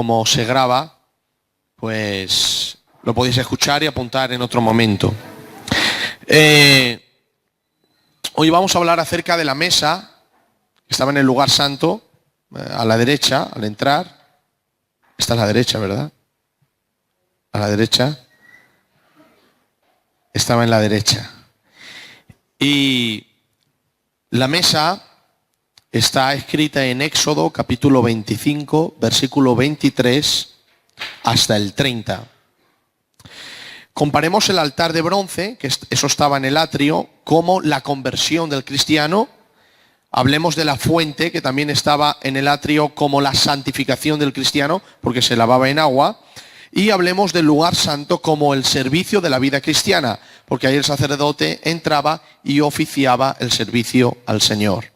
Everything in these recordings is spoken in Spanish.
como se graba, pues lo podéis escuchar y apuntar en otro momento. Hoy vamos a hablar acerca de la mesa que estaba en el lugar santo, a la derecha, al entrar. Esta es la derecha, ¿verdad? A la derecha. Estaba en la derecha. Y la mesa está escrita en Éxodo capítulo 25, versículo 23 hasta el 30. Comparemos el altar de bronce, que eso estaba en el atrio, como la conversión del cristiano. Hablemos de la fuente, que también estaba en el atrio, como la santificación del cristiano, porque se lavaba en agua. Y hablemos del lugar santo como el servicio de la vida cristiana, porque ahí el sacerdote entraba y oficiaba el servicio al Señor.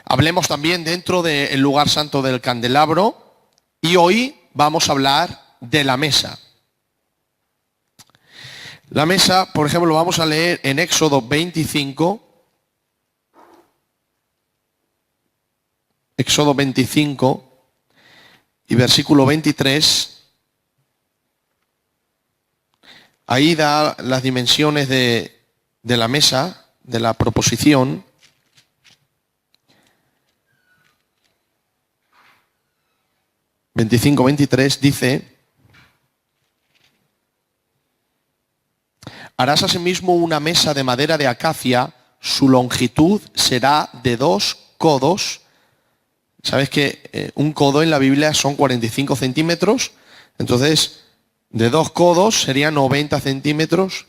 Hablemos también dentro del lugar santo del candelabro, y hoy vamos a hablar de la mesa. La mesa, por ejemplo, lo vamos a leer en Éxodo 25. Éxodo 25 y versículo 23. Ahí da las dimensiones de la mesa, de la proposición. ...25, 23 dice: harás asimismo una mesa de madera de acacia, su longitud será de 2 codos. ¿Sabes que un codo en la Biblia son 45 centímetros? Entonces, de 2 codos serían 90 centímetros.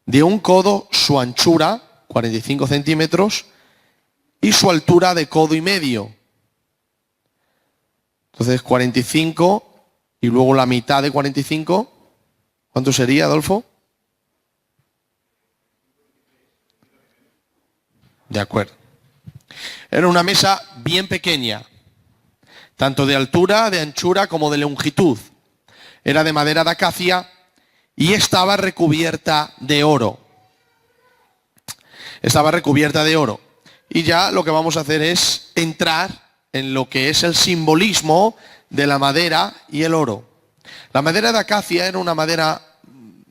De un codo su anchura, 45 centímetros, y su altura de codo y medio. Entonces 45 y luego la mitad de 45. ¿Cuánto sería, Adolfo? De acuerdo. Era una mesa bien pequeña, tanto de altura, de anchura como de longitud. Era de madera de acacia y estaba recubierta de oro. Estaba recubierta de oro. Y ya lo que vamos a hacer es entrar en lo que es el simbolismo de la madera y el oro. La madera de acacia era una madera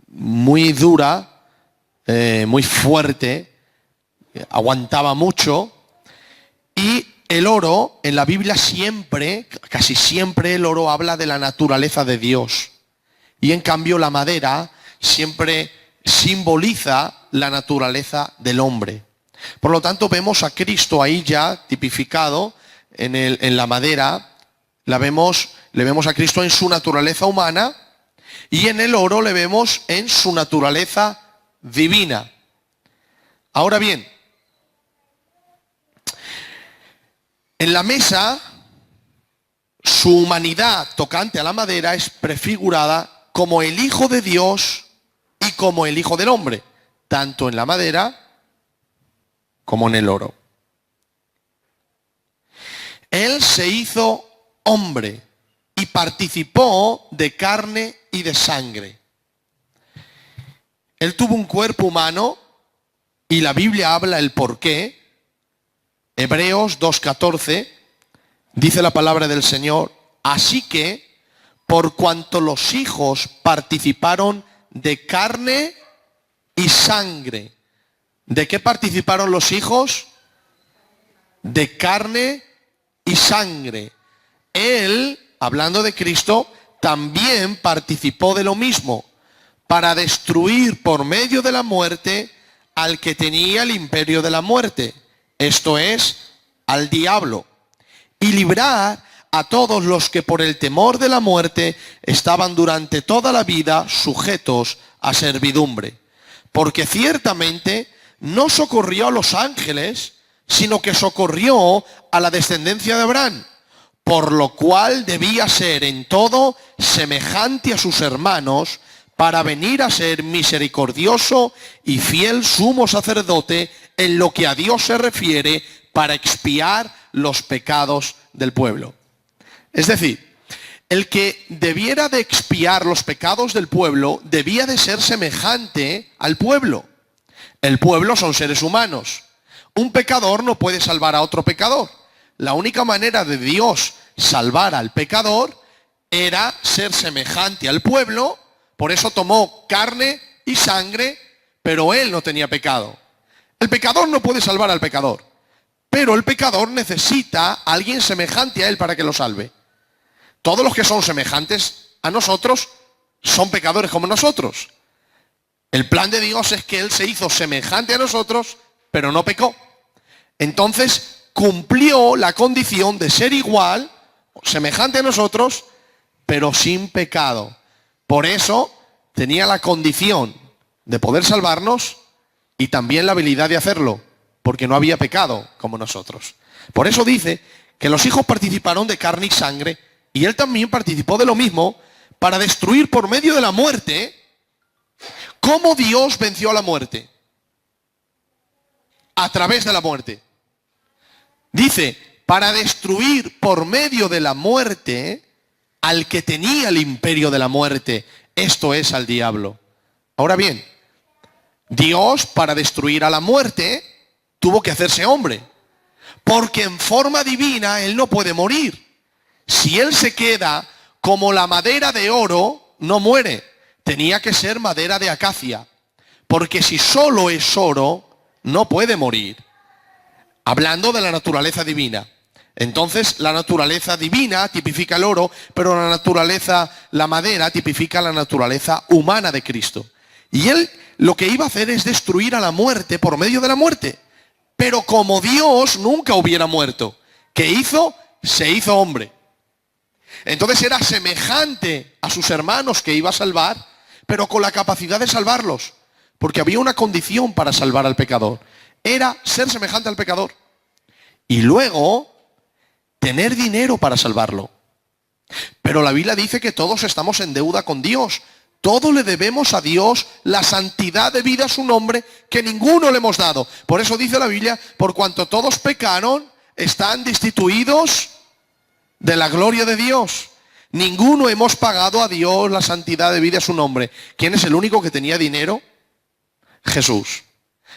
muy dura, muy fuerte, aguantaba mucho. Y el oro, en la Biblia siempre, casi siempre el oro habla de la naturaleza de Dios. Y en cambio la madera siempre simboliza la naturaleza del hombre. Por lo tanto vemos a Cristo ahí ya tipificado en la madera. Le vemos a Cristo en su naturaleza humana, y en el oro le vemos en su naturaleza divina. Ahora bien, en la mesa, su humanidad tocante a la madera es prefigurada como el Hijo de Dios y como el Hijo del Hombre, tanto en la madera como en el oro. Él se hizo hombre y participó de carne y de sangre. Él tuvo un cuerpo humano y la Biblia habla el porqué. Hebreos 2:14 dice la palabra del Señor: así que, por cuanto los hijos participaron de carne y sangre. ¿De qué participaron los hijos? De carne y sangre. Él, hablando de Cristo, también participó de lo mismo, para destruir por medio de la muerte al que tenía el imperio de la muerte, esto es, al diablo, y librar a todos los que por el temor de la muerte estaban durante toda la vida sujetos a servidumbre. Porque ciertamente no socorrió a los ángeles, sino que socorrió a la descendencia de Abraham, por lo cual debía ser en todo semejante a sus hermanos, para venir a ser misericordioso y fiel sumo sacerdote en lo que a Dios se refiere, para expiar los pecados del pueblo. Es decir, el que debiera de expiar los pecados del pueblo debía de ser semejante al pueblo. El pueblo son seres humanos. Un pecador no puede salvar a otro pecador. La única manera de Dios salvar al pecador era ser semejante al pueblo, por eso tomó carne y sangre, pero él no tenía pecado. El pecador no puede salvar al pecador, pero el pecador necesita a alguien semejante a él para que lo salve. Todos los que son semejantes a nosotros son pecadores como nosotros. El plan de Dios es que Él se hizo semejante a nosotros, pero no pecó. Entonces cumplió la condición de ser igual, semejante a nosotros, pero sin pecado. Por eso tenía la condición de poder salvarnos y también la habilidad de hacerlo, porque no había pecado como nosotros. Por eso dice que los hijos participaron de carne y sangre, y Él también participó de lo mismo para destruir por medio de la muerte. ¿Cómo Dios venció a la muerte? A través de la muerte. Dice, para destruir por medio de la muerte al que tenía el imperio de la muerte, esto es, al diablo. Ahora bien, Dios, para destruir a la muerte, tuvo que hacerse hombre, porque en forma divina Él no puede morir. Si Él se queda como la madera de oro, no muere. Tenía que ser madera de acacia, porque si solo es oro, no puede morir. Hablando de la naturaleza divina. Entonces, la naturaleza divina tipifica el oro, pero la madera tipifica la naturaleza humana de Cristo. Y Él lo que iba a hacer es destruir a la muerte por medio de la muerte. Pero como Dios nunca hubiera muerto, ¿qué hizo? Se hizo hombre. Entonces era semejante a sus hermanos que iba a salvar, pero con la capacidad de salvarlos, porque había una condición para salvar al pecador. Era ser semejante al pecador. Y luego, tener dinero para salvarlo. Pero la Biblia dice que todos estamos en deuda con Dios. Todo le debemos a Dios, la santidad debida a su nombre, que ninguno le hemos dado. Por eso dice la Biblia, por cuanto todos pecaron, están destituidos de la gloria de Dios. Ninguno hemos pagado a Dios la santidad debida a su nombre. ¿Quién es el único que tenía dinero? Jesús.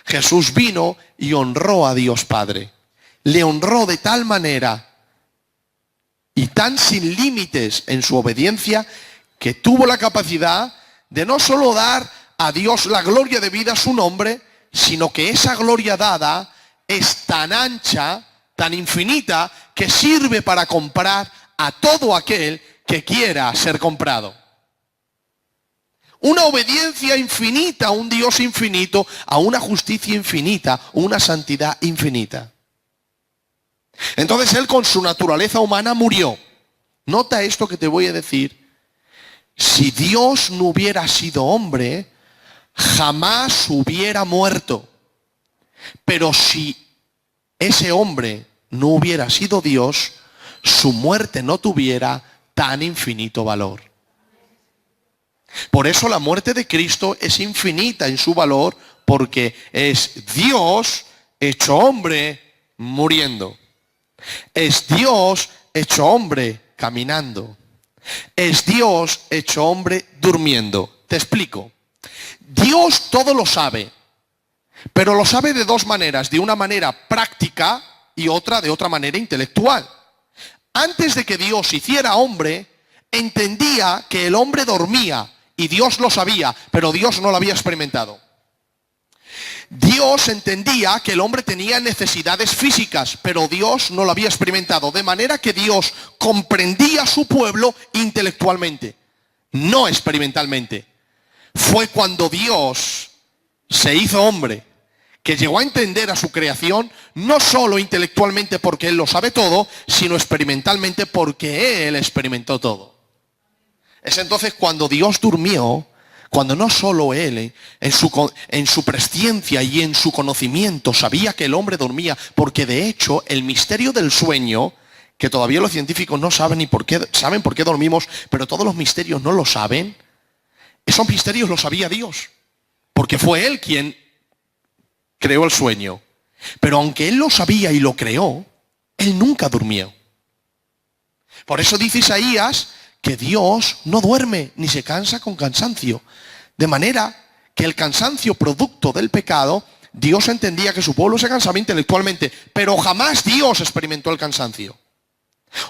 Jesús vino y honró a Dios Padre. Le honró de tal manera y tan sin límites en su obediencia que tuvo la capacidad de no solo dar a Dios la gloria debida a su nombre, sino que esa gloria dada es tan ancha, tan infinita, que sirve para comprar a todo aquel que quiera ser comprado. Una obediencia infinita a un Dios infinito, a una justicia infinita, una santidad infinita. Entonces Él con su naturaleza humana murió. Nota esto que te voy a decir. Si Dios no hubiera sido hombre, jamás hubiera muerto. Pero si ese hombre no hubiera sido Dios, su muerte no tuviera tan infinito valor. Por eso la muerte de Cristo es infinita en su valor, porque es Dios hecho hombre muriendo. Es Dios hecho hombre caminando. Es Dios hecho hombre durmiendo. Te explico. Dios todo lo sabe, pero lo sabe de dos maneras. De una manera práctica y otra de otra manera intelectual. Antes de que Dios hiciera hombre, entendía que el hombre dormía y Dios lo sabía, pero Dios no lo había experimentado. Dios entendía que el hombre tenía necesidades físicas, pero Dios no lo había experimentado. De manera que Dios comprendía a su pueblo intelectualmente, no experimentalmente. Fue cuando Dios se hizo hombre, que llegó a entender a su creación, no solo intelectualmente porque Él lo sabe todo, sino experimentalmente porque Él experimentó todo. Es entonces cuando Dios durmió, cuando no solo Él, en su presciencia y en su conocimiento, sabía que el hombre dormía, porque de hecho el misterio del sueño, que todavía los científicos no saben ni por qué, saben por qué dormimos, pero todos los misterios no lo saben, esos misterios los sabía Dios, porque fue Él quien creó el sueño. Pero aunque Él lo sabía y lo creó, Él nunca durmió. Por eso dice Isaías que Dios no duerme ni se cansa con cansancio. De manera que el cansancio producto del pecado, Dios entendía que su pueblo se cansaba intelectualmente, pero jamás Dios experimentó el cansancio.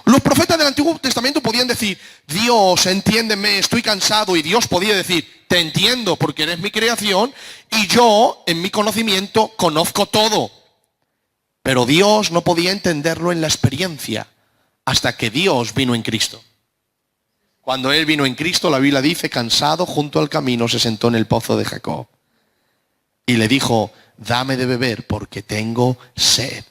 Los profetas del Antiguo Testamento podían decir, Dios, entiéndeme, estoy cansado. Y Dios podía decir, te entiendo porque eres mi creación y yo, en mi conocimiento, conozco todo. Pero Dios no podía entenderlo en la experiencia hasta que Dios vino en Cristo. Cuando Él vino en Cristo, la Biblia dice, cansado junto al camino, se sentó en el pozo de Jacob. Y le dijo, dame de beber porque tengo sed.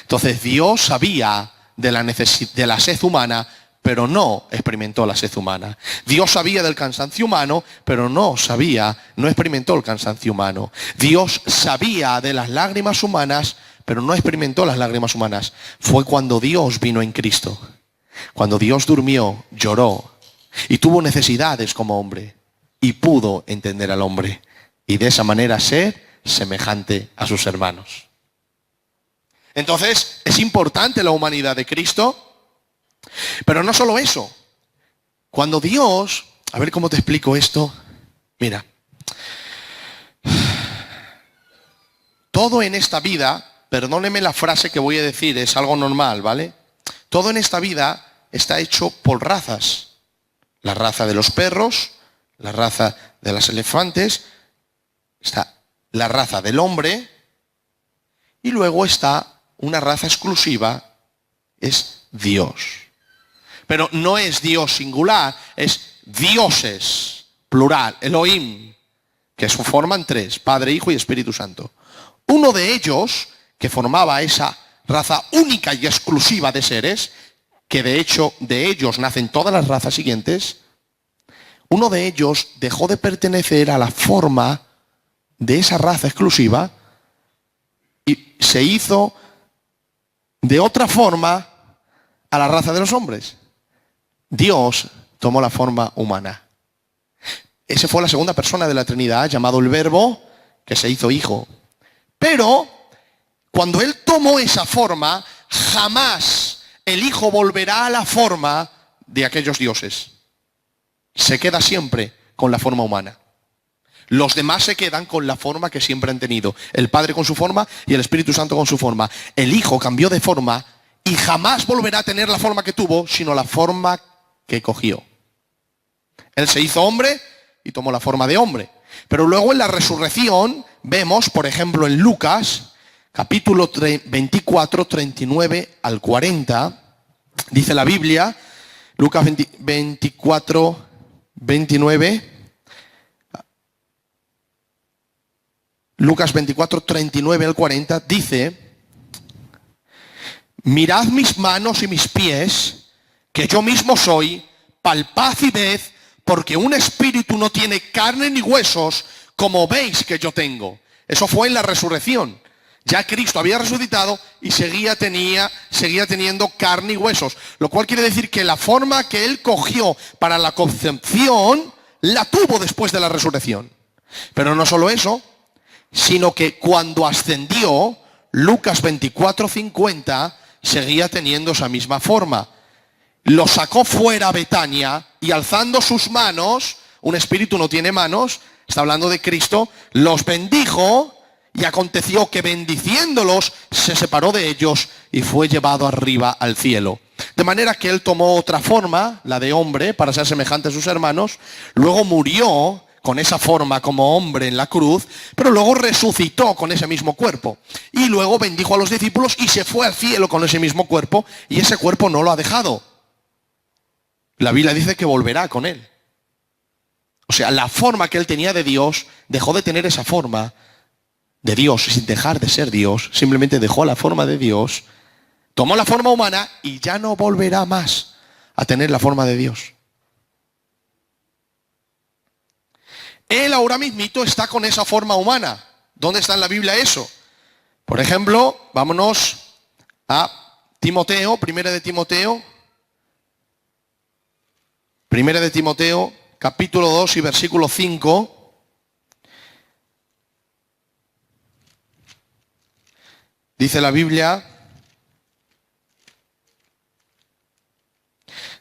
Entonces Dios sabía de la sed humana, pero no experimentó la sed humana. Dios sabía del cansancio humano, pero no experimentó el cansancio humano. Dios sabía de las lágrimas humanas, pero no experimentó las lágrimas humanas. Fue cuando Dios vino en Cristo. Cuando Dios durmió, lloró y tuvo necesidades como hombre y pudo entender al hombre y de esa manera ser semejante a sus hermanos. Entonces, es importante la humanidad de Cristo, pero no solo eso. Cuando Dios, a ver cómo te explico esto, mira, todo en esta vida, perdóneme la frase que voy a decir, es algo normal, ¿vale? Todo en esta vida está hecho por razas. La raza de los perros, la raza de los elefantes, está la raza del hombre y luego está una raza exclusiva, es Dios. Pero no es Dios singular, es dioses, plural, Elohim, que se forman tres, Padre, Hijo y Espíritu Santo. Uno de ellos, que formaba esa raza única y exclusiva de seres, que de hecho de ellos nacen todas las razas siguientes, uno de ellos dejó de pertenecer a la forma de esa raza exclusiva y se hizo de otra forma a la raza de los hombres. Dios tomó la forma humana. Esa fue la segunda persona de la Trinidad, llamado el Verbo, que se hizo hijo. Pero cuando Él tomó esa forma, jamás el Hijo volverá a la forma de aquellos dioses. Se queda siempre con la forma humana. Los demás se quedan con la forma que siempre han tenido. El Padre con su forma y el Espíritu Santo con su forma. El Hijo cambió de forma y jamás volverá a tener la forma que tuvo, sino la forma que cogió. Él se hizo hombre y tomó la forma de hombre. Pero luego en la resurrección vemos, por ejemplo, en Lucas, capítulo 24, 39 al 40, dice la Biblia, Lucas 24, 29, Lucas 24, 39 al 40, dice, mirad mis manos y mis pies, que yo mismo soy, palpad y ved, porque un espíritu no tiene carne ni huesos, como veis que yo tengo. Eso fue en la resurrección. Ya Cristo había resucitado y seguía teniendo carne y huesos. Lo cual quiere decir que la forma que Él cogió para la concepción, la tuvo después de la resurrección. Pero no solo eso, sino que cuando ascendió, Lucas 24, 50, seguía teniendo esa misma forma. Lo sacó fuera a Betania y alzando sus manos, un espíritu no tiene manos, está hablando de Cristo, los bendijo y aconteció que bendiciéndolos se separó de ellos y fue llevado arriba al cielo. De manera que Él tomó otra forma, la de hombre, para ser semejante a sus hermanos, luego murió con esa forma como hombre en la cruz, pero luego resucitó con ese mismo cuerpo. Y luego bendijo a los discípulos y se fue al cielo con ese mismo cuerpo, y ese cuerpo no lo ha dejado. La Biblia dice que volverá con Él. O sea, la forma que Él tenía de Dios, dejó de tener esa forma de Dios sin dejar de ser Dios, simplemente dejó la forma de Dios, tomó la forma humana y ya no volverá más a tener la forma de Dios. Él ahora mismito está con esa forma humana. ¿Dónde está en la Biblia eso? Por ejemplo, vámonos a Timoteo, Primera de Timoteo, capítulo 2 y versículo 5. Dice la Biblia,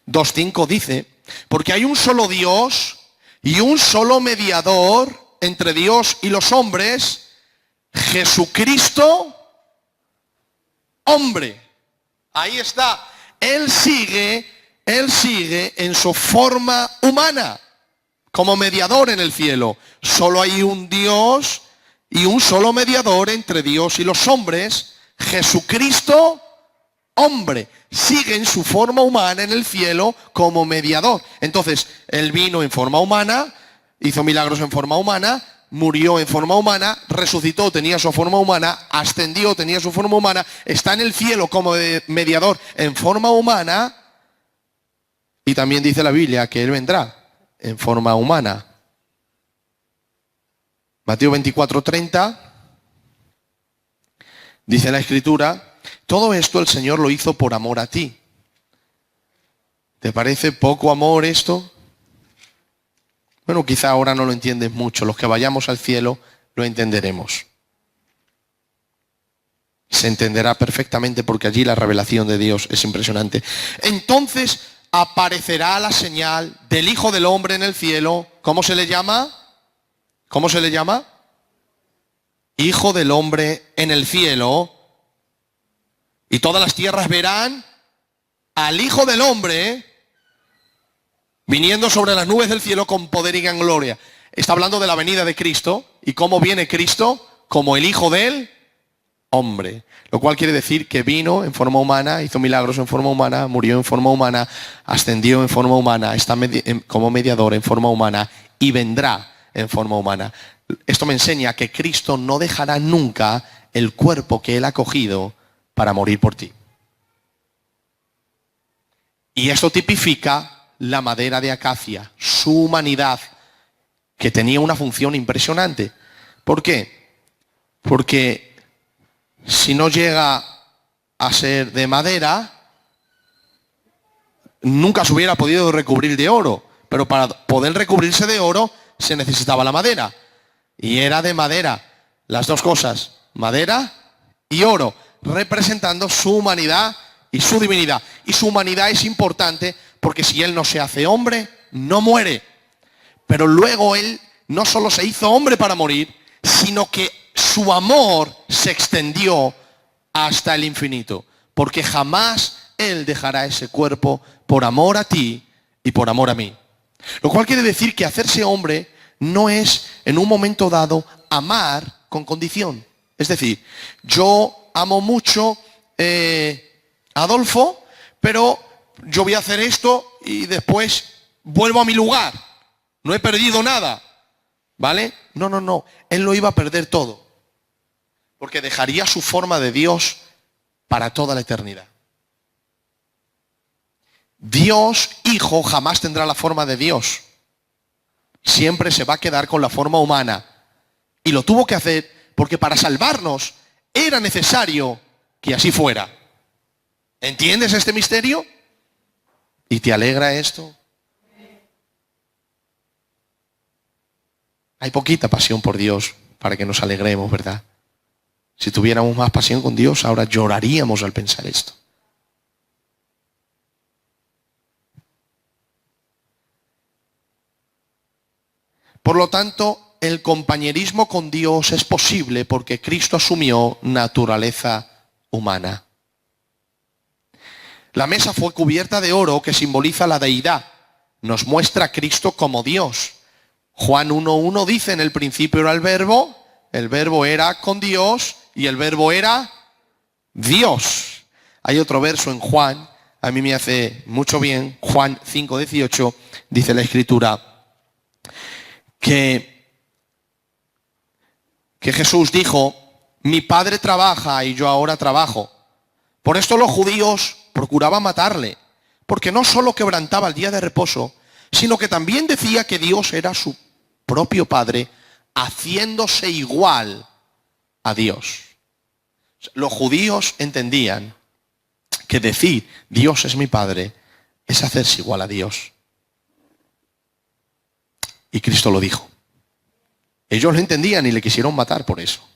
2:5 dice, porque hay un solo Dios y un solo mediador entre Dios y los hombres, Jesucristo, hombre. Ahí está. Él sigue en su forma humana, como mediador en el cielo. Solo hay un Dios y un solo mediador entre Dios y los hombres, Jesucristo, hombre. Sigue en su forma humana en el cielo como mediador. Entonces, Él vino en forma humana, hizo milagros en forma humana, murió en forma humana, resucitó, tenía su forma humana, ascendió, tenía su forma humana, está en el cielo como mediador en forma humana, y también dice la Biblia que Él vendrá en forma humana. Mateo 24:30 dice la Escritura: todo esto el Señor lo hizo por amor a ti. ¿Te parece poco amor esto? Bueno, quizá ahora no lo entiendes mucho. Los que vayamos al cielo lo entenderemos. Se entenderá perfectamente porque allí la revelación de Dios es impresionante. Entonces aparecerá la señal del Hijo del Hombre en el cielo. ¿Cómo se le llama? ¿Cómo se le llama? Hijo del Hombre en el cielo. Y todas las tierras verán al Hijo del Hombre viniendo sobre las nubes del cielo con poder y gran gloria. Está hablando de la venida de Cristo. ¿Y cómo viene Cristo? Como el Hijo del Hombre. Lo cual quiere decir que vino en forma humana, hizo milagros en forma humana, murió en forma humana, ascendió en forma humana, está como mediador en forma humana y vendrá en forma humana. Esto me enseña que Cristo no dejará nunca el cuerpo que Él ha cogido para morir por ti. Y esto tipifica la madera de acacia, su humanidad, que tenía una función impresionante. ¿Por qué? Porque si no llega a ser de madera, nunca se hubiera podido recubrir de oro. Pero para poder recubrirse de oro se necesitaba la madera. Y era de madera, las dos cosas, madera y oro, representando su humanidad y su divinidad. Y su humanidad es importante porque si Él no se hace hombre, no muere. Pero luego Él no solo se hizo hombre para morir, sino que su amor se extendió hasta el infinito. Porque jamás Él dejará ese cuerpo por amor a ti y por amor a mí. Lo cual quiere decir que hacerse hombre no es en un momento dado amar con condición. Es decir, yo amo mucho a Adolfo, pero yo voy a hacer esto y después vuelvo a mi lugar. No he perdido nada. ¿Vale? No. Él lo iba a perder todo. Porque dejaría su forma de Dios para toda la eternidad. Dios, Hijo, jamás tendrá la forma de Dios. Siempre se va a quedar con la forma humana. Y lo tuvo que hacer porque para salvarnos era necesario que así fuera. ¿Entiendes este misterio? ¿Y te alegra esto? Hay poquita pasión por Dios para que nos alegremos, ¿verdad? Si tuviéramos más pasión con Dios, ahora lloraríamos al pensar esto. Por lo tanto, el compañerismo con Dios es posible porque Cristo asumió naturaleza humana. La mesa fue cubierta de oro que simboliza la deidad. Nos muestra a Cristo como Dios. Juan 1:1 dice: en el principio era el verbo era con Dios y el verbo era Dios. Hay otro verso en Juan, a mí me hace mucho bien, Juan 5:18, dice la Escritura que Jesús dijo: mi Padre trabaja y yo ahora trabajo. Por esto los judíos procuraban matarle, porque no solo quebrantaba el día de reposo, sino que también decía que Dios era su propio Padre, haciéndose igual a Dios. Los judíos entendían que decir Dios es mi Padre es hacerse igual a Dios. Y Cristo lo dijo. Ellos lo entendían y le quisieron matar por eso.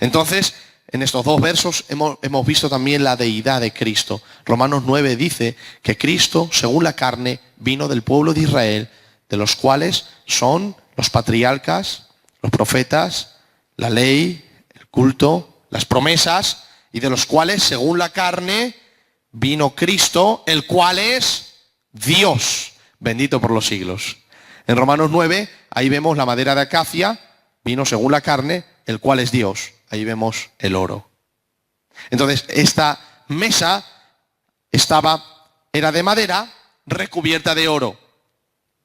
Entonces, en estos dos versos hemos visto también la deidad de Cristo. Romanos 9 dice que Cristo, según la carne, vino del pueblo de Israel, de los cuales son los patriarcas, los profetas, la ley, el culto, las promesas, y de los cuales, según la carne, vino Cristo, el cual es Dios, bendito por los siglos. En Romanos 9, ahí vemos la madera de acacia, vino según la carne, el cual es Dios. Ahí vemos el oro. Entonces, esta mesa era de madera recubierta de oro.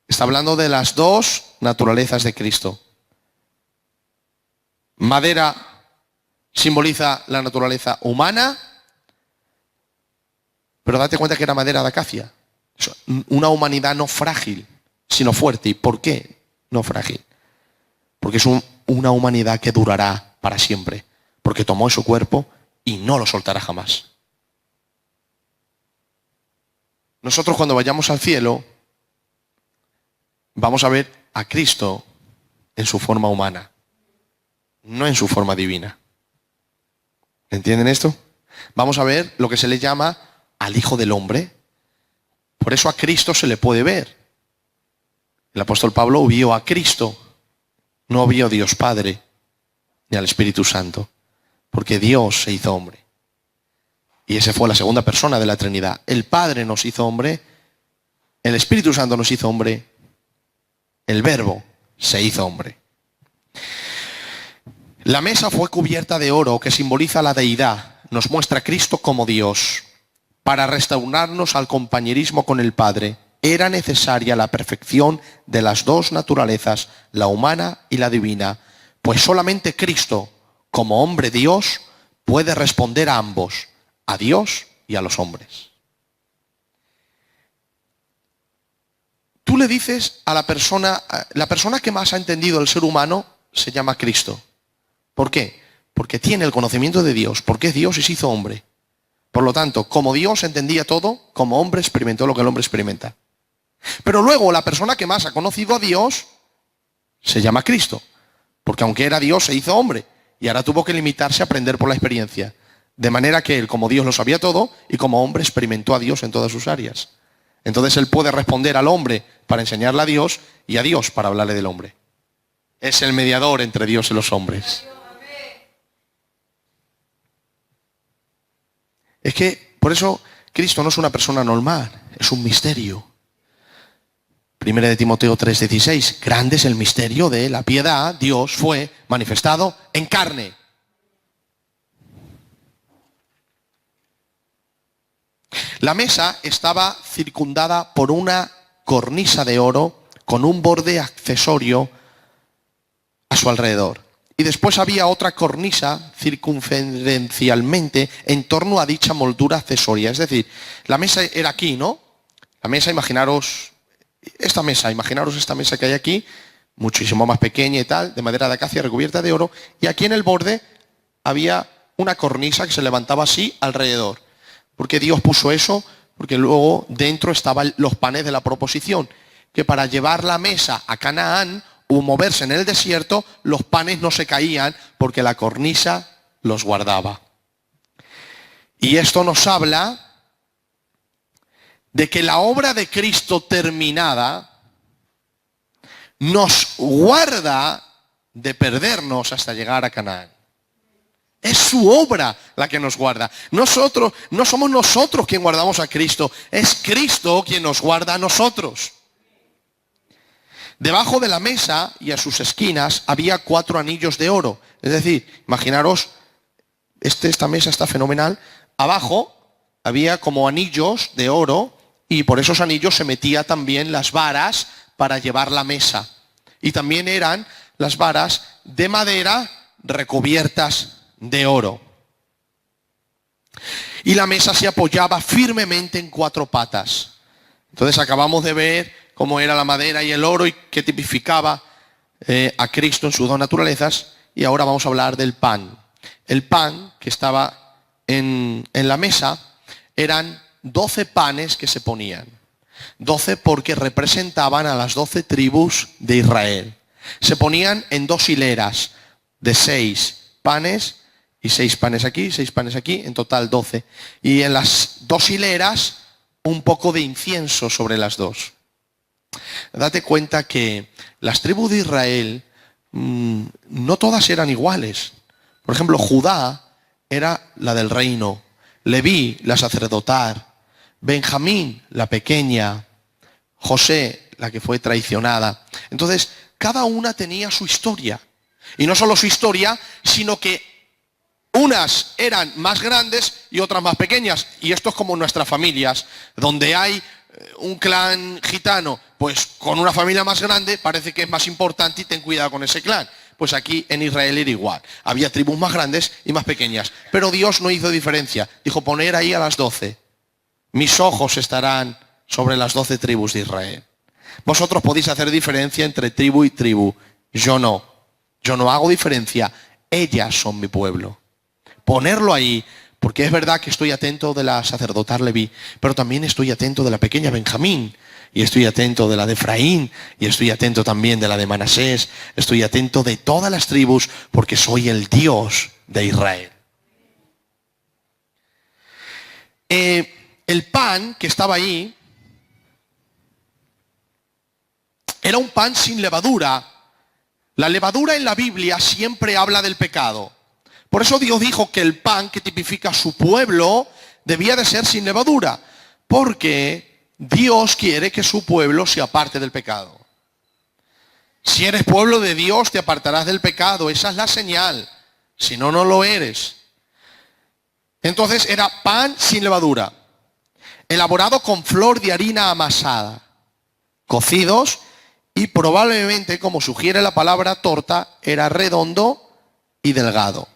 Está hablando de las dos naturalezas de Cristo. Madera simboliza la naturaleza humana, pero date cuenta que era madera de acacia. Una humanidad no frágil, sino fuerte. ¿Y por qué no frágil? Porque es una humanidad que durará para siempre. Porque tomó su cuerpo y no lo soltará jamás. Nosotros cuando vayamos al cielo, vamos a ver a Cristo en su forma humana, no en su forma divina. ¿Entienden esto? Vamos a ver lo que se le llama al Hijo del Hombre. Por eso a Cristo se le puede ver. El apóstol Pablo vio a Cristo, no vio a Dios Padre ni al Espíritu Santo, porque Dios se hizo hombre. Y esa fue la segunda persona de la Trinidad. El Padre nos hizo hombre, el Espíritu Santo nos hizo hombre, el Verbo se hizo hombre. La mesa fue cubierta de oro, que simboliza la deidad. Nos muestra a Cristo como Dios. Para restaurarnos al compañerismo con el Padre, era necesaria la perfección de las dos naturalezas, la humana y la divina, pues solamente Cristo, como hombre Dios, puede responder a ambos, a Dios y a los hombres. Tú le dices a la persona que más ha entendido el ser humano se llama Cristo. ¿Por qué? Porque tiene el conocimiento de Dios, porque es Dios y se hizo hombre. Por lo tanto, como Dios entendía todo, como hombre experimentó lo que el hombre experimenta. Pero luego la persona que más ha conocido a Dios se llama Cristo, porque aunque era Dios se hizo hombre y ahora tuvo que limitarse a aprender por la experiencia. De manera que él, como Dios lo sabía todo, y como hombre experimentó a Dios en todas sus áreas. Entonces él puede responder al hombre para enseñarle a Dios y a Dios para hablarle del hombre. Es el mediador entre Dios y los hombres. Es que, por eso, Cristo no es una persona normal, es un misterio. Primera de Timoteo 3:16, grande es el misterio de la piedad, Dios fue manifestado en carne. La mesa estaba circundada por una cornisa de oro con un borde accesorio a su alrededor. Y después había otra cornisa circunferencialmente en torno a dicha moldura accesoria. Es decir, la mesa era aquí, ¿no? La mesa, imaginaros esta mesa que hay aquí, muchísimo más pequeña y tal, de madera de acacia recubierta de oro. Y aquí en el borde había una cornisa que se levantaba así alrededor. ¿Por qué Dios puso eso? Porque luego dentro estaban los panes de la proposición, que para llevar la mesa a Canaán o moverse en el desierto, los panes no se caían porque la cornisa los guardaba. Y esto nos habla de que la obra de Cristo terminada nos guarda de perdernos hasta llegar a Canaán. Es su obra la que nos guarda. No somos nosotros quien guardamos a Cristo, es Cristo quien nos guarda a nosotros. Debajo de la mesa y a sus esquinas había 4 anillos de oro. Es decir, imaginaros, esta mesa está fenomenal. Abajo había como anillos de oro y por esos anillos se metía también las varas para llevar la mesa. Y también eran las varas de madera recubiertas de oro. Y la mesa se apoyaba firmemente en 4 patas. Entonces acabamos de ver cómo era la madera y el oro y qué tipificaba a Cristo en sus dos naturalezas. Y ahora vamos a hablar del pan. El pan que estaba en la mesa eran 12 panes que se ponían. 12 porque representaban a las 12 tribus de Israel. Se ponían en 2 hileras de 6 panes y 6 panes aquí, 6 panes aquí, en total 12. Y en las 2 hileras un poco de incienso sobre las 2. Date cuenta que las tribus de Israel no todas eran iguales. Por ejemplo, Judá era la del reino, Leví, la sacerdotal, Benjamín, la pequeña, José, la que fue traicionada. Entonces, cada una tenía su historia. Y no solo su historia, sino que unas eran más grandes y otras más pequeñas. Y esto es como nuestras familias, donde hay un clan gitano, pues con una familia más grande parece que es más importante y ten cuidado con ese clan. Pues aquí en Israel era igual. Había tribus más grandes y más pequeñas. Pero Dios no hizo diferencia. Dijo, poner ahí a las 12. Mis ojos estarán sobre las 12 tribus de Israel. Vosotros podéis hacer diferencia entre tribu y tribu. Yo no. Yo no hago diferencia. Ellas son mi pueblo. Ponerlo ahí, porque es verdad que estoy atento de la sacerdotal Leví, pero también estoy atento de la pequeña Benjamín, y estoy atento de la de Efraín, y estoy atento también de la de Manasés, estoy atento de todas las tribus, porque soy el Dios de Israel. El pan que estaba ahí era un pan sin levadura. La levadura en la Biblia siempre habla del pecado. Por eso Dios dijo que el pan que tipifica a su pueblo debía de ser sin levadura, porque Dios quiere que su pueblo se aparte del pecado. Si eres pueblo de Dios, te apartarás del pecado. Esa es la señal. Si no, no lo eres. Entonces era pan sin levadura, elaborado con flor de harina amasada, cocidos, y probablemente, como sugiere la palabra torta, era redondo y delgado.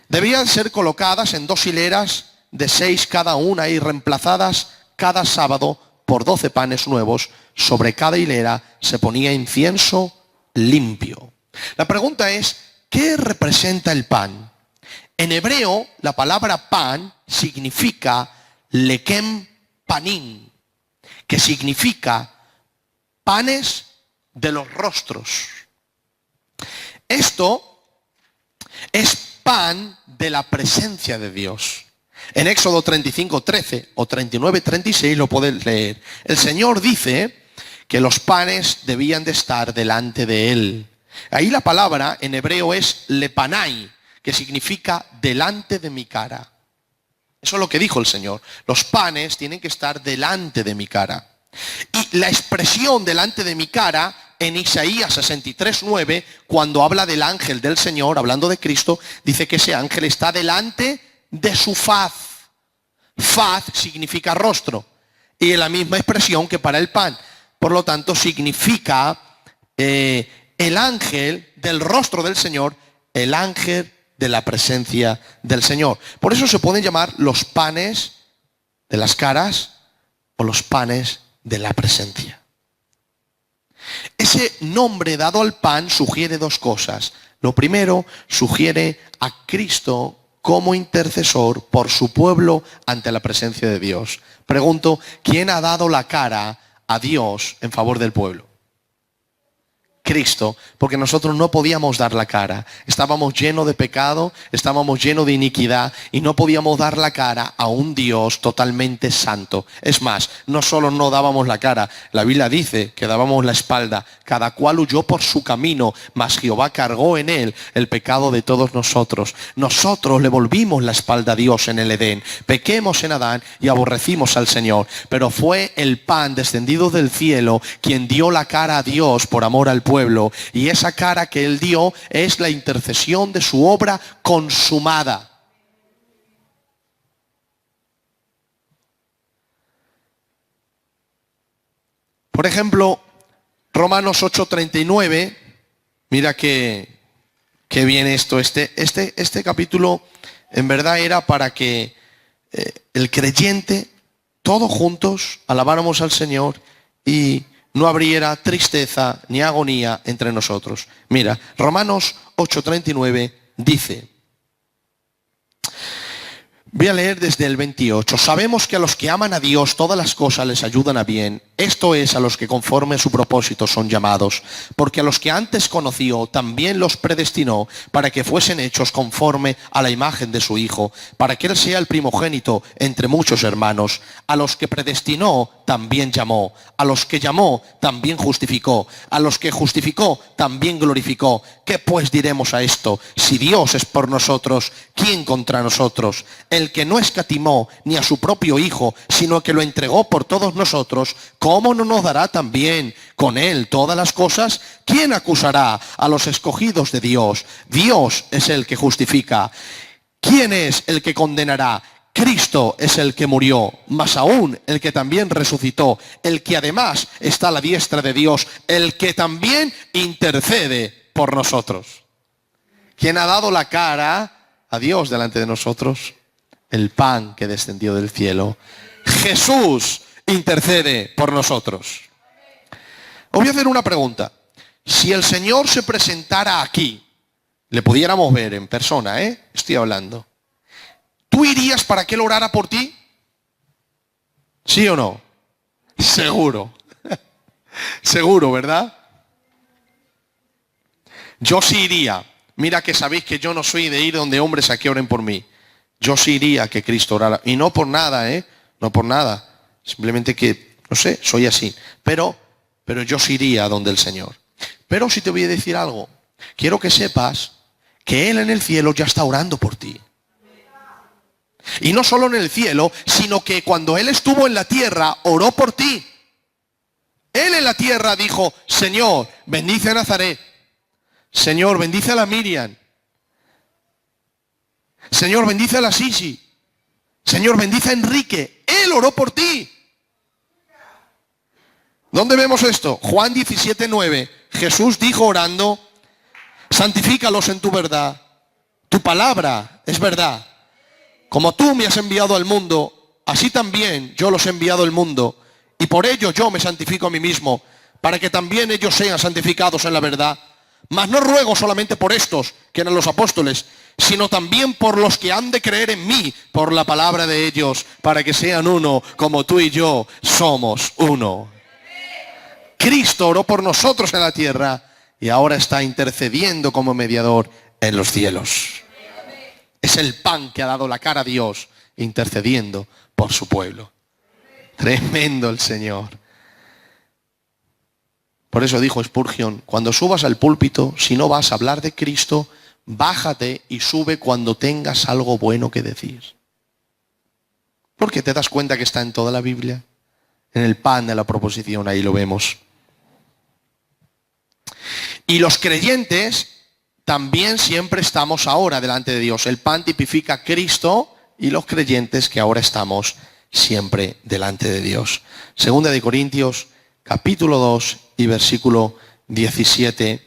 Debían ser colocadas en 2 hileras de 6 cada una y reemplazadas cada sábado por 12 panes nuevos. Sobre cada hilera se ponía incienso limpio. La pregunta es, ¿qué representa el pan? En hebreo, la palabra pan significa lekem panim, que significa panes de los rostros. Esto es pan de la presencia de Dios. En Éxodo 35:13 o 39:36 lo puedes leer. El Señor dice que los panes debían de estar delante de Él. Ahí la palabra en hebreo es lepanai, que significa delante de mi cara. Eso es lo que dijo el Señor. Los panes tienen que estar delante de mi cara. Y la expresión delante de mi cara en Isaías 63:9, cuando habla del ángel del Señor, hablando de Cristo, dice que ese ángel está delante de su faz. Faz significa rostro. Y es la misma expresión que para el pan. Por lo tanto, significa el ángel del rostro del Señor, el ángel de la presencia del Señor. Por eso se pueden llamar los panes de las caras o los panes de la presencia. Ese nombre dado al pan sugiere 2 cosas. Lo primero, sugiere a Cristo como intercesor por su pueblo ante la presencia de Dios. Pregunto, ¿quién ha dado la cara a Dios en favor del pueblo? Cristo, porque nosotros no podíamos dar la cara. Estábamos llenos de pecado, estábamos llenos de iniquidad y no podíamos dar la cara a un Dios totalmente santo. Es más, no solo no dábamos la cara, la Biblia dice que dábamos la espalda. Cada cual huyó por su camino, mas Jehová cargó en él el pecado de todos nosotros. Nosotros le volvimos la espalda a Dios en el Edén. Pequemos en Adán y aborrecimos al Señor. Pero fue el pan descendido del cielo quien dio la cara a Dios por amor al pueblo. Y esa cara que Él dio es la intercesión de su obra consumada. Por ejemplo, Romanos 8:39, mira que bien esto. Este capítulo en verdad era para que el creyente, todos juntos, alabáramos al Señor y no habría tristeza ni agonía entre nosotros. Mira, Romanos 8:39 dice, voy a leer desde el 28. Sabemos que a los que aman a Dios todas las cosas les ayudan a bien, Esto es a los que conforme a su propósito son llamados, porque a los que antes conoció también los predestinó para que fuesen hechos conforme a la imagen de su Hijo, para que Él sea el primogénito entre muchos hermanos. A los que predestinó también llamó, a los que llamó también justificó, a los que justificó también glorificó. ¿Qué pues diremos a esto? Si Dios es por nosotros, ¿quién contra nosotros? El que no escatimó ni a su propio Hijo, sino que lo entregó por todos nosotros, ¿cómo no nos dará también con Él todas las cosas? ¿Quién acusará a los escogidos de Dios? Dios es el que justifica. ¿Quién es el que condenará? Cristo es el que murió, más aún el que también resucitó, el que además está a la diestra de Dios, el que también intercede por nosotros. ¿Quién ha dado la cara a Dios delante de nosotros? El pan que descendió del cielo. Jesús intercede por nosotros. Os voy a hacer una pregunta. Si el Señor se presentara aquí, le pudiéramos ver en persona, estoy hablando, ¿tú irías para que Él orara por ti? ¿Sí o no? Seguro. Seguro, ¿verdad? Yo sí iría. Mira que sabéis que yo no soy de ir donde hombres a que oren por mí. Yo sí iría a que Cristo orara. Y no por nada, no por nada. Simplemente que, no sé, soy así. Pero yo sí iría a donde el Señor. Pero si te voy a decir algo, quiero que sepas que Él en el cielo ya está orando por ti. Y no solo en el cielo, sino que cuando Él estuvo en la tierra, oró por ti. Él en la tierra dijo, Señor, bendice a Nazaret. Señor, bendice a la Miriam. Señor, bendice a la Sisi. Señor, bendice a Enrique. Él oró por ti. ¿Dónde vemos esto? Juan 17:9. Jesús dijo orando, santifícalos en tu verdad. Tu palabra es verdad. Como tú me has enviado al mundo, así también yo los he enviado al mundo. Y por ello yo me santifico a mí mismo, para que también ellos sean santificados en la verdad. Mas no ruego solamente por estos, que eran los apóstoles, sino también por los que han de creer en mí, por la palabra de ellos, para que sean uno, como tú y yo somos uno. Cristo oró por nosotros en la tierra y ahora está intercediendo como mediador en los cielos. Es el pan que ha dado la cara a Dios, intercediendo por su pueblo. Tremendo el Señor. Por eso dijo Spurgeon, cuando subas al púlpito, si no vas a hablar de Cristo, bájate y sube cuando tengas algo bueno que decir. Porque te das cuenta que está en toda la Biblia. En el pan de la proposición, ahí lo vemos. Y los creyentes también siempre estamos ahora delante de Dios. El pan tipifica a Cristo y los creyentes que ahora estamos siempre delante de Dios. Segunda de Corintios, capítulo 2 y versículo 17.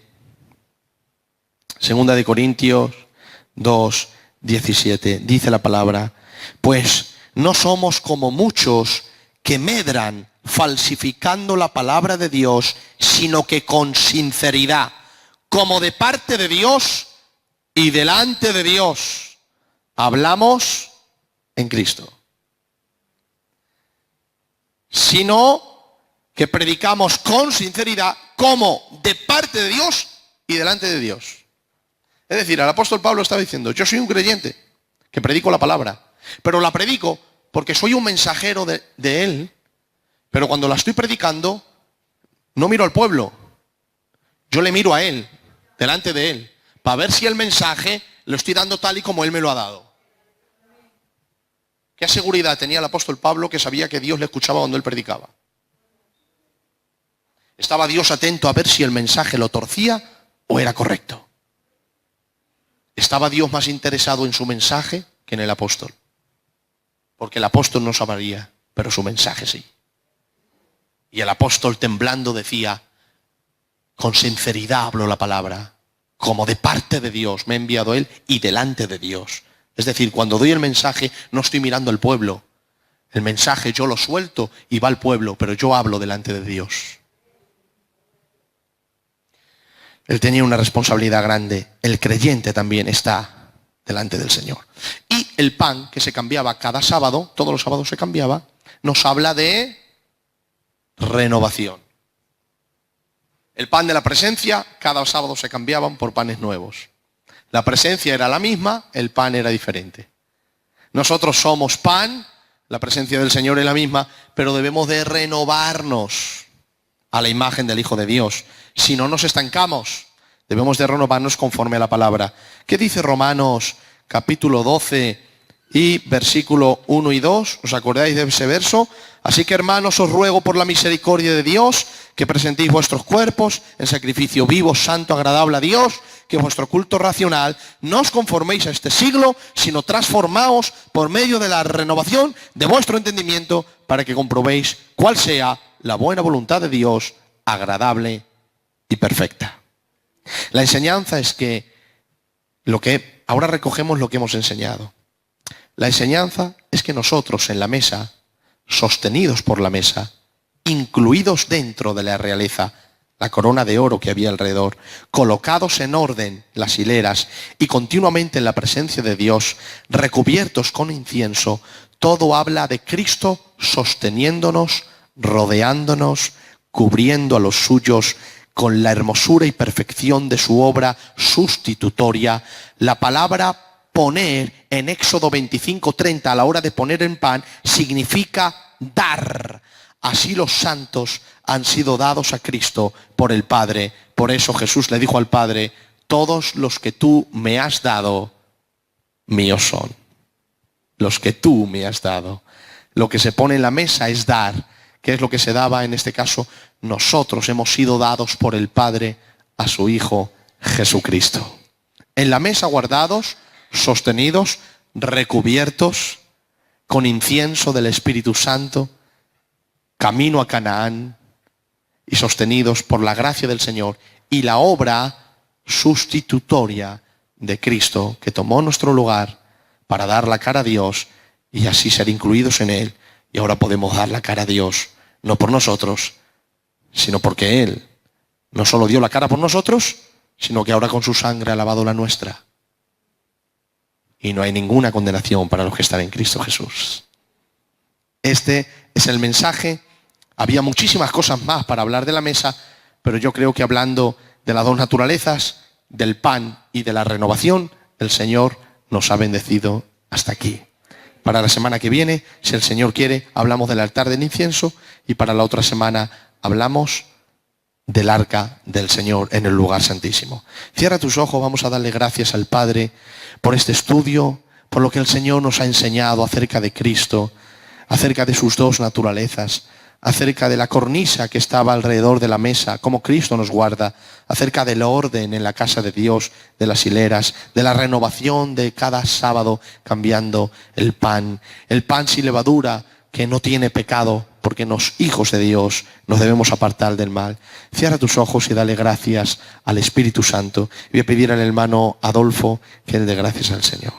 Segunda de Corintios 2, 17. Dice la palabra, pues no somos como muchos que medran falsificando la palabra de Dios, sino que con sinceridad, como de parte de Dios y delante de Dios, hablamos en Cristo. Sino que predicamos con sinceridad, como de parte de Dios y delante de Dios. Es decir, el apóstol Pablo estaba diciendo, yo soy un creyente que predico la palabra, pero la predico porque soy un mensajero de Él, pero cuando la estoy predicando, no miro al pueblo, yo le miro a Él, delante de Él, para ver si el mensaje lo estoy dando tal y como Él me lo ha dado. ¿Qué seguridad tenía el apóstol Pablo que sabía que Dios le escuchaba cuando él predicaba? ¿Estaba Dios atento a ver si el mensaje lo torcía o era correcto? ¿Estaba Dios más interesado en su mensaje que en el apóstol? Porque el apóstol no sabría, pero su mensaje sí. Y el apóstol temblando decía, con sinceridad hablo la palabra, como de parte de Dios me ha enviado Él y delante de Dios. Es decir, cuando doy el mensaje no estoy mirando al pueblo. El mensaje yo lo suelto y va al pueblo, pero yo hablo delante de Dios. Él tenía una responsabilidad grande. El creyente también está delante del Señor. Y el pan que se cambiaba cada sábado, todos los sábados se cambiaba, nos habla de renovación. El pan de la presencia, cada sábado se cambiaban por panes nuevos. La presencia era la misma, el pan era diferente. Nosotros somos pan, la presencia del Señor es la misma, pero debemos de renovarnos a la imagen del Hijo de Dios. Si no nos estancamos, debemos de renovarnos conforme a la palabra. ¿Qué dice Romanos capítulo 12 y versículo 1 y 2? ¿Os acordáis de ese verso? Así que, hermanos, os ruego por la misericordia de Dios que presentéis vuestros cuerpos en sacrificio vivo, santo, agradable a Dios, que vuestro culto racional. No os conforméis a este siglo, sino transformaos por medio de la renovación de vuestro entendimiento, para que comprobéis cuál sea la buena voluntad de Dios, agradable y perfecta. La enseñanza es que ahora recogemos lo que hemos enseñado. La enseñanza es que nosotros en la mesa, sostenidos por la mesa, incluidos dentro de la realeza, la corona de oro que había alrededor, colocados en orden las hileras y continuamente en la presencia de Dios, recubiertos con incienso, todo habla de Cristo sosteniéndonos, rodeándonos, cubriendo a los suyos con la hermosura y perfección de su obra sustitutoria. La palabra poner en Éxodo 25:30 a la hora de poner en pan significa dar. Así los santos han sido dados a Cristo por el Padre. Por eso Jesús le dijo al Padre: todos los que tú me has dado, míos son. Los que tú me has dado. Lo que se pone en la mesa es dar. ¿Qué es lo que se daba en este caso? Nosotros hemos sido dados por el Padre a su Hijo Jesucristo. En la mesa guardados, sostenidos, recubiertos con incienso del Espíritu Santo, camino a Canaán, y sostenidos por la gracia del Señor y la obra sustitutoria de Cristo, que tomó nuestro lugar para dar la cara a Dios y así ser incluidos en Él. Y ahora podemos dar la cara a Dios, no por nosotros, sino porque Él no solo dio la cara por nosotros, sino que ahora con su sangre ha lavado la nuestra. Y no hay ninguna condenación para los que están en Cristo Jesús. Este es el mensaje. Había muchísimas cosas más para hablar de la mesa, pero yo creo que hablando de las dos naturalezas, del pan y de la renovación, el Señor nos ha bendecido hasta aquí. Para la semana que viene, si el Señor quiere, hablamos del altar del incienso, y para la otra semana hablamos del arca del Señor en el lugar santísimo. Cierra tus ojos, vamos a darle gracias al Padre por este estudio, por lo que el Señor nos ha enseñado acerca de Cristo, acerca de sus dos naturalezas, acerca de la cornisa que estaba alrededor de la mesa, cómo Cristo nos guarda, acerca del orden en la casa de Dios, de las hileras, de la renovación de cada sábado cambiando el pan sin levadura, que no tiene pecado, porque los hijos de Dios nos debemos apartar del mal. Cierra tus ojos y dale gracias al Espíritu Santo. Voy a pedir al hermano Adolfo que le dé gracias al Señor.